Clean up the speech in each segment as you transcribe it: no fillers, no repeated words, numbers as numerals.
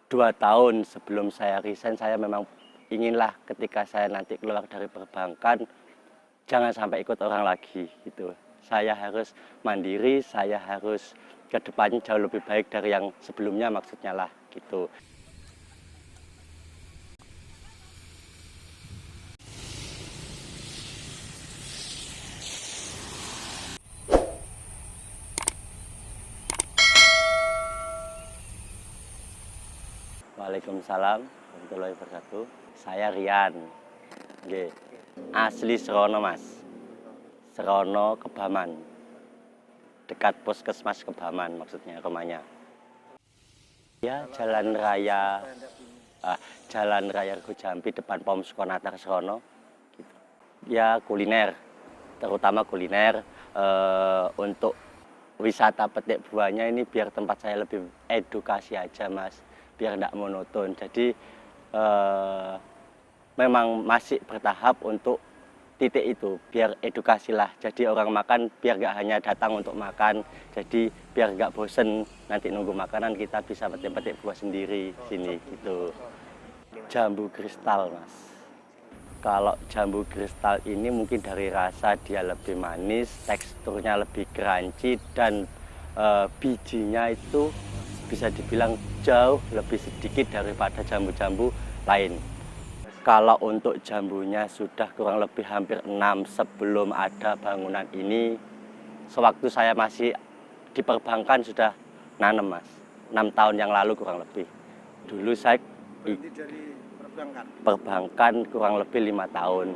2 tahun sebelum saya resign, saya memang inginlah ketika saya nanti keluar dari perbankan, jangan sampai ikut orang lagi gitu. Saya harus mandiri, saya harus ke depannya jauh lebih baik dari yang sebelumnya maksudnya lah gitu. Waalaikumsalam warahmatullahi wabarakatuh. Saya Rian. Nggih. Asli Serono, Mas. Serono Kebaman. Dekat Puskesmas Kebaman maksudnya rumahnya. Ya, Jalan Raya Rego Jampi depan POM Sukonatar Serono. Gitu. Ya, kuliner, terutama kuliner untuk wisata petik buahnya ini biar tempat saya lebih edukasi aja, Mas. Biar tidak monoton. Jadi memang masih bertahap untuk titik itu, biar edukasi lah. Jadi orang makan biar nggak hanya datang untuk makan, jadi biar nggak bosen nanti nunggu makanan, kita bisa petik-petik buah sendiri sini gitu. Jambu kristal, Mas. Kalau jambu kristal ini mungkin dari rasa dia lebih manis, teksturnya lebih crunchy, dan bijinya itu bisa dibilang jauh lebih sedikit daripada jambu-jambu lain. Kalau untuk jambunya sudah kurang lebih hampir 6 sebelum ada bangunan ini. Sewaktu saya masih di perbankan sudah nanam, Mas. 6 tahun yang lalu kurang lebih. Dulu saya berhenti dari perbankan kurang lebih 5 tahun.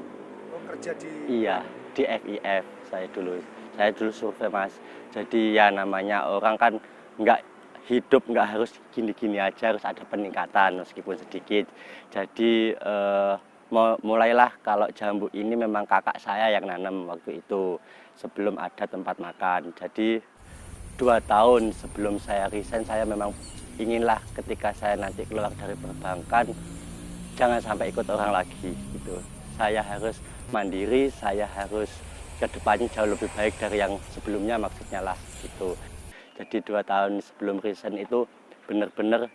Oh, kerja di Iya, di FIF saya dulu. Saya dulu survei, Mas. Jadi ya namanya orang kan nggak hidup nggak harus gini-gini aja, harus ada peningkatan meskipun sedikit. Jadi mulailah kalau jambu ini memang kakak saya yang nanam waktu itu sebelum ada tempat makan. Jadi 2 tahun sebelum saya resign, saya memang inginlah ketika saya nanti keluar dari perbankan, jangan sampai ikut orang lagi gitu. Saya harus mandiri, saya harus ke depannya jauh lebih baik dari yang sebelumnya maksudnya lah gitu. Jadi 2 tahun sebelum resign itu benar-benar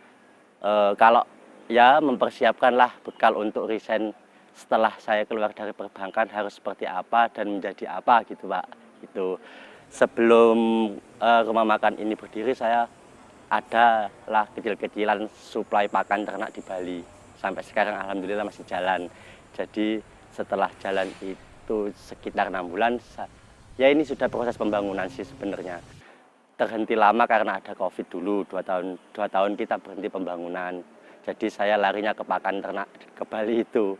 kalau ya mempersiapkanlah bekal untuk resign setelah saya keluar dari perbankan harus seperti apa dan menjadi apa gitu, Pak. Gitu. Sebelum rumah makan ini berdiri, saya ada lah kecil-kecilan suplai pakan ternak di Bali. Sampai sekarang alhamdulillah masih jalan. Jadi setelah jalan itu sekitar 6 bulan, ya ini sudah proses pembangunan sih sebenarnya. Terhenti lama karena ada COVID dulu, 2 tahun kita berhenti pembangunan. Jadi saya larinya ke pakan ternak ke Bali itu.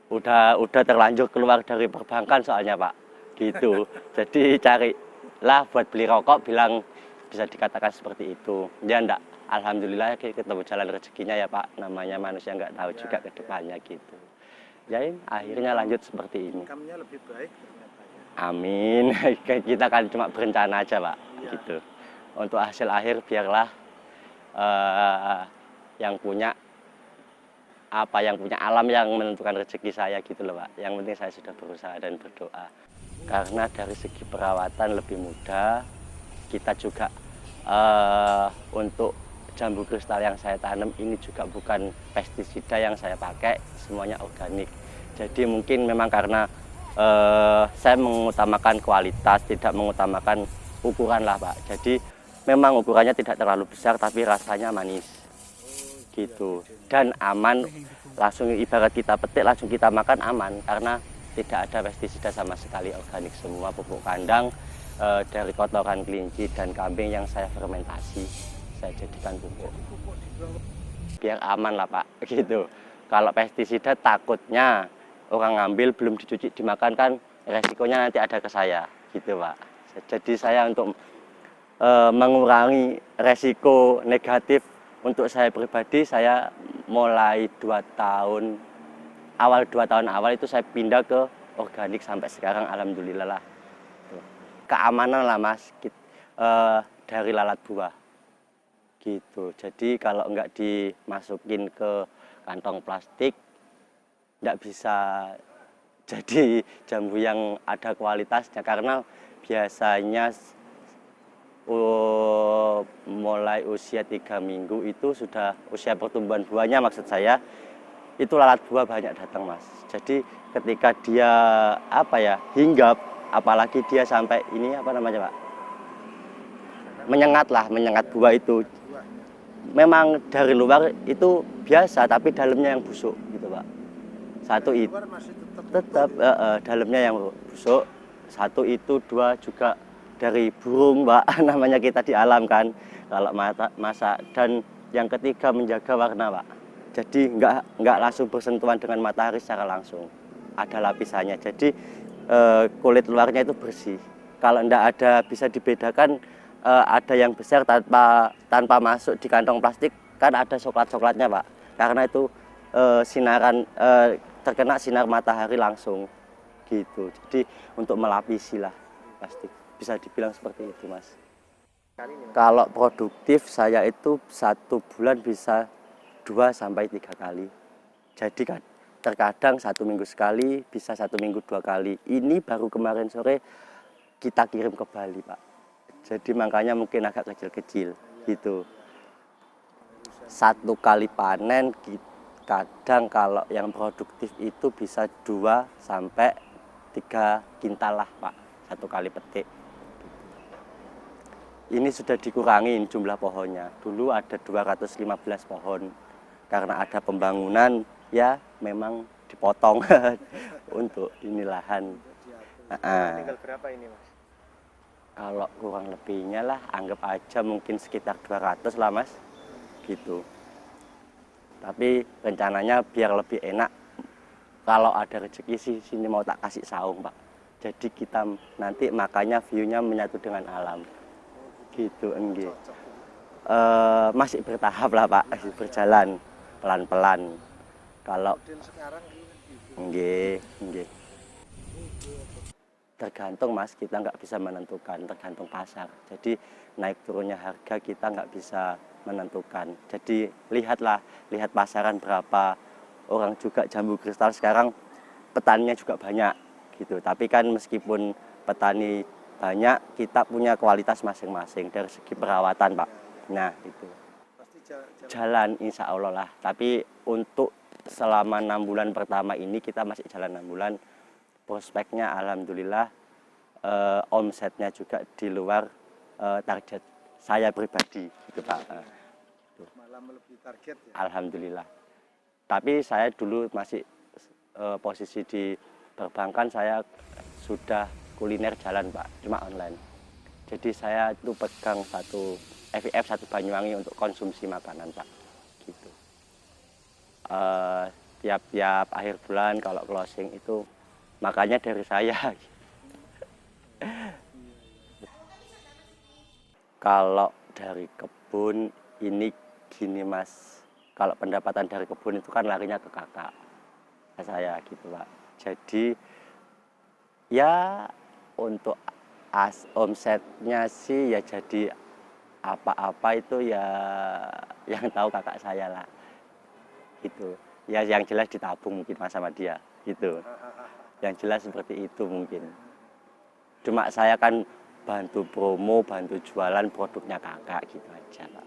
Udah terlanjur keluar dari perbankan soalnya, Pak. Gitu. Jadi carilah buat beli rokok, bilang bisa dikatakan seperti itu. Ya enggak, alhamdulillah ketemu jalan rezekinya ya, Pak. Namanya manusia nggak tahu juga ke depannya gitu. Ya akhirnya lanjut seperti ini. income-nya lebih baik ternyata ya. Amin. Kita kan cuma berencana aja, Pak. Gitu. Untuk hasil akhir biarlah yang punya alam yang menentukan rezeki saya gitu loh, Pak. Yang penting saya sudah berusaha dan berdoa. Karena dari segi perawatan lebih mudah, kita juga untuk jambu kristal yang saya tanam ini juga bukan pestisida yang saya pakai, semuanya organik. Jadi mungkin memang karena saya mengutamakan kualitas, tidak mengutamakan ukuran lah, Pak. Jadi memang ukurannya tidak terlalu besar tapi rasanya manis gitu dan aman. Langsung ibarat kita petik langsung kita makan aman karena tidak ada pestisida sama sekali, organik semua, pupuk kandang dari kotoran kelinci dan kambing yang saya fermentasi, saya jadikan pupuk biar aman lah, Pak, gitu. Kalau pestisida takutnya orang ngambil belum dicuci dimakan kan resikonya nanti ada ke saya gitu, Pak. Jadi saya untuk mengurangi resiko negatif untuk saya pribadi, saya mulai 2 tahun awal itu saya pindah ke organik sampai sekarang alhamdulillah lah. Keamanan lah, Mas, dari lalat buah gitu. Jadi kalau nggak dimasukin ke kantong plastik nggak bisa jadi jambu yang ada kualitasnya, karena biasanya mulai usia 3 minggu itu sudah usia pertumbuhan buahnya, maksud saya itu lalat buah banyak datang mas. Jadi ketika dia hinggap, apalagi dia sampai ini pak, menyengat buah itu. Buahnya. Memang dari luar itu biasa, tapi dalamnya yang busuk gitu pak. Satu Dari itu luar masih tetap utuh ya? dalamnya yang busuk. Satu itu, dua juga dari burung pak. Namanya kita di alam kan, kalau masak. Dan yang ketiga menjaga warna pak. Jadi nggak langsung bersentuhan dengan matahari secara langsung, ada lapisannya. Jadi kulit luarnya itu bersih. Kalau ndak ada, bisa dibedakan, ada yang besar tanpa masuk di kantong plastik, kan ada coklat-coklatnya pak. Karena itu terkena sinar matahari langsung gitu. Jadi untuk melapisi lah, pasti bisa dibilang seperti itu mas. Kali ini, Mas. Kalau produktif saya itu 1 bulan bisa 2 sampai 3 kali. Jadi terkadang 1 minggu sekali, bisa 1 minggu 2 kali. Ini baru kemarin sore kita kirim ke Bali pak. Jadi makanya mungkin agak kecil-kecil gitu. 1 kali panen kadang kalau yang produktif itu bisa 2 sampai 3 kintal lah pak, 1 kali petik. Ini sudah dikurangin jumlah pohonnya. Dulu ada 215 pohon. Karena ada pembangunan, ya memang dipotong untuk ini lahan. Tinggal berapa ini mas? Kalau kurang lebihnya lah, anggap aja mungkin sekitar 200 lah mas, gitu. Tapi rencananya biar lebih enak, kalau ada rezeki sih sini mau tak kasih saung pak. Jadi kita nanti makanya view-nya menyatu dengan alam. Gitu enggak. Masih bertahap lah pak, masih berjalan pelan-pelan. Kalau Sekarang gitu. enggak. Tergantung mas, kita nggak bisa menentukan, tergantung pasar. Jadi naik turunnya harga kita nggak bisa menentukan. Jadi lihat pasaran berapa. Orang juga jambu kristal sekarang petaninya juga banyak gitu. Tapi kan meskipun petani banyak, kita punya kualitas masing-masing dari segi perawatan pak. Nah itu Pasti jalan insya Allah lah. Tapi untuk selama 6 bulan pertama ini kita masih jalan 6 bulan. Prospeknya alhamdulillah, omsetnya juga di luar target saya pribadi gitu pak. malah melebihi target ya. Alhamdulillah. Tapi saya dulu masih posisi di perbankan, saya sudah kuliner jalan pak, cuma online. Jadi saya itu pegang satu FIF, satu Banyuwangi untuk konsumsi makanan pak, gitu. Tiap-tiap akhir bulan kalau closing itu makanya dari saya. Kalau dari kebun ini gini mas, kalau pendapatan dari kebun itu kan larinya ke kakak saya gitu pak. Jadi ya untuk omsetnya sih ya, jadi apa-apa itu ya yang tahu kakak saya lah gitu. Ya yang jelas ditabung mungkin mas sama dia gitu. Yang jelas seperti itu mungkin. Cuma saya kan bantu promo, bantu jualan produknya kakak gitu aja pak.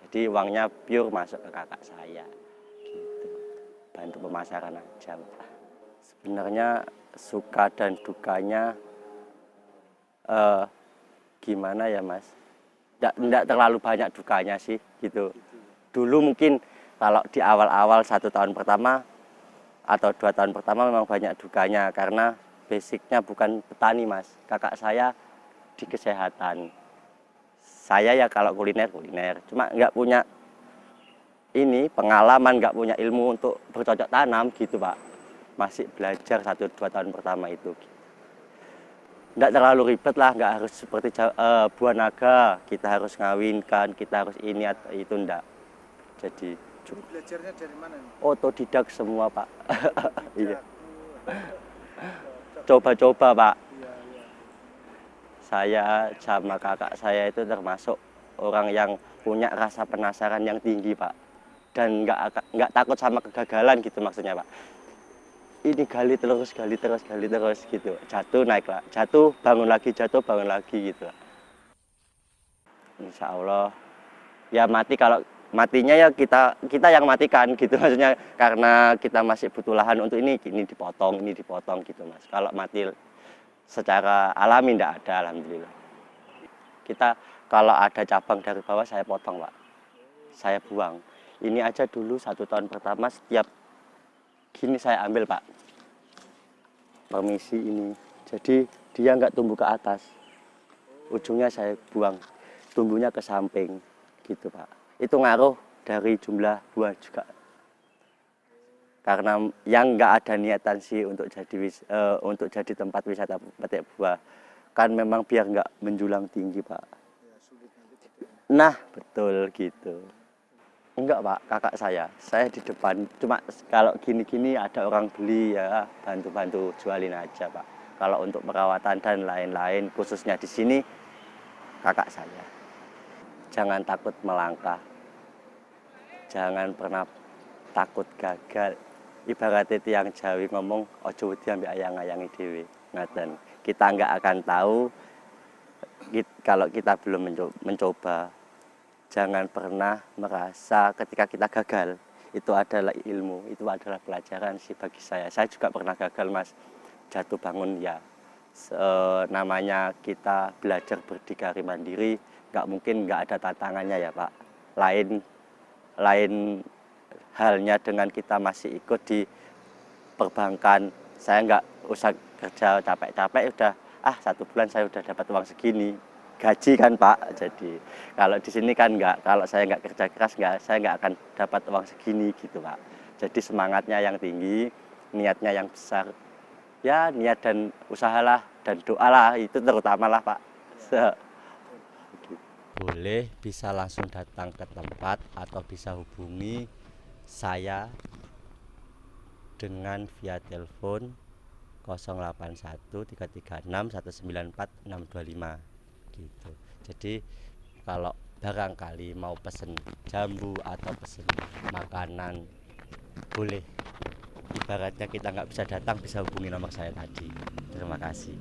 Jadi uangnya pure masuk ke kakak saya gitu. Bantu pemasaran aja pak. Sebenarnya suka dan dukanya gimana ya mas, nggak terlalu banyak dukanya sih gitu. Dulu mungkin kalau di awal-awal 1 tahun pertama atau 2 tahun pertama memang banyak dukanya, karena basicnya bukan petani mas. Kakak saya di kesehatan, saya ya kalau kuliner, cuma nggak punya ini pengalaman, nggak punya ilmu untuk bercocok tanam gitu pak. Masih belajar 1-2 tahun pertama itu. Nggak terlalu ribet lah, nggak harus seperti buah naga, kita harus ngawinkan, kita harus ini atau itu, enggak. Jadi Ini belajarnya dari mana nih? otodidak semua pak. Iya, Cocok. coba-coba pak. Iya, iya. Saya sama kakak saya itu termasuk orang yang punya rasa penasaran yang tinggi pak, dan nggak takut sama kegagalan gitu maksudnya pak. Ini gali terus gitu, jatuh naik lah, jatuh bangun lagi gitu. Insya Allah ya mati, kalau matinya ya kita yang matikan gitu maksudnya, karena kita masih butuh lahan untuk ini dipotong gitu Mas. Kalau mati secara alami tidak ada, alhamdulillah. Kita kalau ada cabang dari bawah saya potong Pak, saya buang. Ini aja dulu 1 tahun pertama setiap gini saya ambil Pak, permisi ini, jadi dia nggak tumbuh ke atas, ujungnya saya buang, tumbuhnya ke samping gitu Pak. Itu ngaruh dari jumlah buah juga, karena yang nggak ada niatan sih untuk jadi tempat wisata petik buah, kan memang biar nggak menjulang tinggi Pak. Ya, sulit nanti petiknya. Nah betul gitu. Enggak Pak, kakak saya di depan, cuma kalau gini-gini ada orang beli ya bantu-bantu jualin aja Pak. Kalau untuk perawatan dan lain-lain khususnya di sini kakak saya. Jangan takut melangkah, jangan pernah takut gagal. Ibaratnya tiang Jawi ngomong ojo wedi ambek ayang-ayangi dhewe. Ngaten. Kita nggak akan tahu kalau kita belum mencoba. Jangan pernah merasa ketika kita gagal itu adalah ilmu, itu adalah pelajaran sih bagi saya. Saya juga pernah gagal Mas, jatuh bangun ya. Namanya kita belajar berdikari mandiri, nggak mungkin nggak ada tantangannya ya Pak. Lain halnya dengan kita masih ikut di perbankan. Saya nggak usah kerja capek-capek, udah 1 bulan saya udah dapat uang segini, gaji kan Pak. Jadi kalau di sini kan nggak, kalau saya nggak kerja keras saya nggak akan dapat uang segini gitu Pak. Jadi semangatnya yang tinggi, niatnya yang besar. Ya niat dan usahalah dan doalah itu terutamalah Pak. Boleh bisa langsung datang ke tempat atau bisa hubungi saya dengan via telepon 081 336 194 625 gitu. Jadi kalau barangkali mau pesen jambu atau pesen makanan boleh, ibaratnya kita nggak bisa datang bisa hubungi nomor saya tadi. Terima kasih.